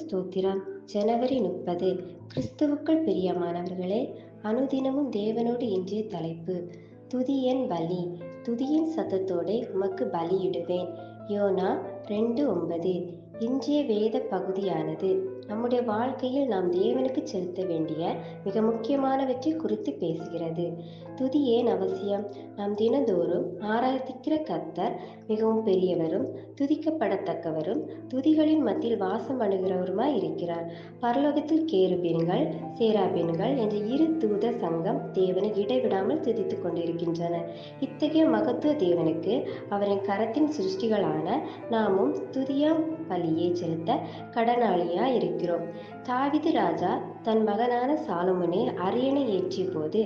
ஸ்தோத்திரம். ஜனவரி 30. கிறிஸ்துவுக்குள் பிரியமானவர்களே, அனுதினமும் தேவனோடு இன்றைய தலைப்பு. துதியன் பலி. துதியின் சத்தத்தோடே உமக்கு பலியிடுவேன். யோனா 2:9. இன்றைய வேத பகுதியானது நம்முடைய வாழ்க்கையில் நாம் தேவனுக்கு செலுத்த வேண்டிய மிக முக்கியமானவற்றை குறித்து பேசுகிறது. துதி ஏன் அவசியம்? நாம் தினந்தோறும் ஆராதிக்கிற கர்த்தர் மிகவும் பெரியவரும் துதிக்கப்படத்தக்கவரும் துதிகளின் மத்தியில் வாசம் பண்ணுகிறவருமாய் இருக்கிறார். பரலோகத்தில் கேருபீன்கள் சேராபீன்கள் என்ற இரு தூத சங்கம் தேவனை இடைவிடாமல் துதித்துக் கொண்டிருக்கின்றன. இத்தகைய மகத்துவ தேவனுக்கு அவரின் கரத்தின் சிருஷ்டிகளான நாமும் துதியாம் பலியை செலுத்த கடனாளியா இருக்கிறோம். தாவீது ராஜா தன் மகனான சாலமோனை அரியணை ஏற்றிய போது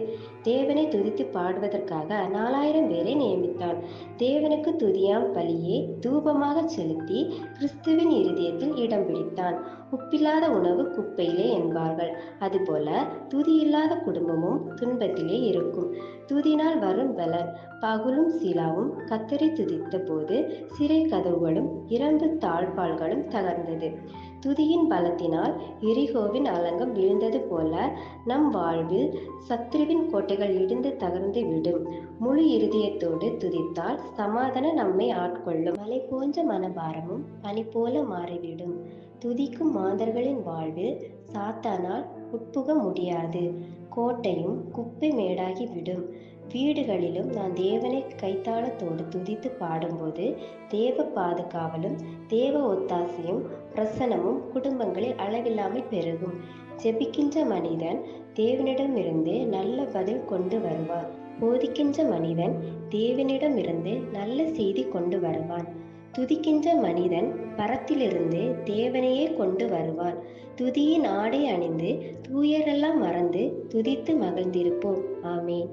தேவனை துதித்து பாடுவதற்காக 4000 பேரை நியமித்தான். தேவனுக்கு துதியாம் பலியை தூபமாக செலுத்தி கிறிஸ்துவின் இருதயத்தில் இடம் பிடித்தான். உப்பில்லாத உணவு குப்பையிலே என்பார்கள். அதுபோல துதி இல்லாத குடும்பமும் துன்பத்திலே இருக்கும். துதினால் வரும் பலன். பவுலும் சீலாவும் கர்த்தரை துதித்த போது சிறை கதவுகளும் இரும்பு தாழ்பால்களும் தகர்ந்தது. துதியின் பலத்தினால் எரிகோவின் அலங்கம் வீழ்ந்தது போல நம் வாழ்வில் சத்ருவின் கோட்டைகள் இடிந்து தகர்ந்து விடும். முழு இருதயத்தோடு துதித்தால் சமாதானம் நம்மை ஆட்கொள்ளும். மலை போன்ற மனபாரமும் பனி போல மாறிவிடும். துதிக்கும் மாந்தர்களின் வாழ்வில் சாத்தானால் உட்புக முடியாது. கோட்டையும் குப்பை மேடாகி விடும். வீடுகளிலும் நான் தேவனை கைத்தாளத்தோடு துதித்து பாடும்போது தேவ பாதுகாவலும் தேவ ஒத்தாசையும் பிரசனமும் குடும்பங்களில் அளவில்லாமல் பெருகும். ஜெபிக்கின்ற மனிதன் தேவனிடமிருந்து நல்ல பதில் கொண்டு வருவான். போதிக்கின்ற மனிதன் தேவனிடமிருந்து நல்ல செய்தி கொண்டு வருவான். துதிக்கின்ற மனிதன் பரத்திலிருந்து தேவனையே கொண்டு வருவான். துதியின் ஆடை அணிந்து தூயரெல்லாம் மறந்து துதித்து மகிழ்ந்திருப்போம். ஆமேன்.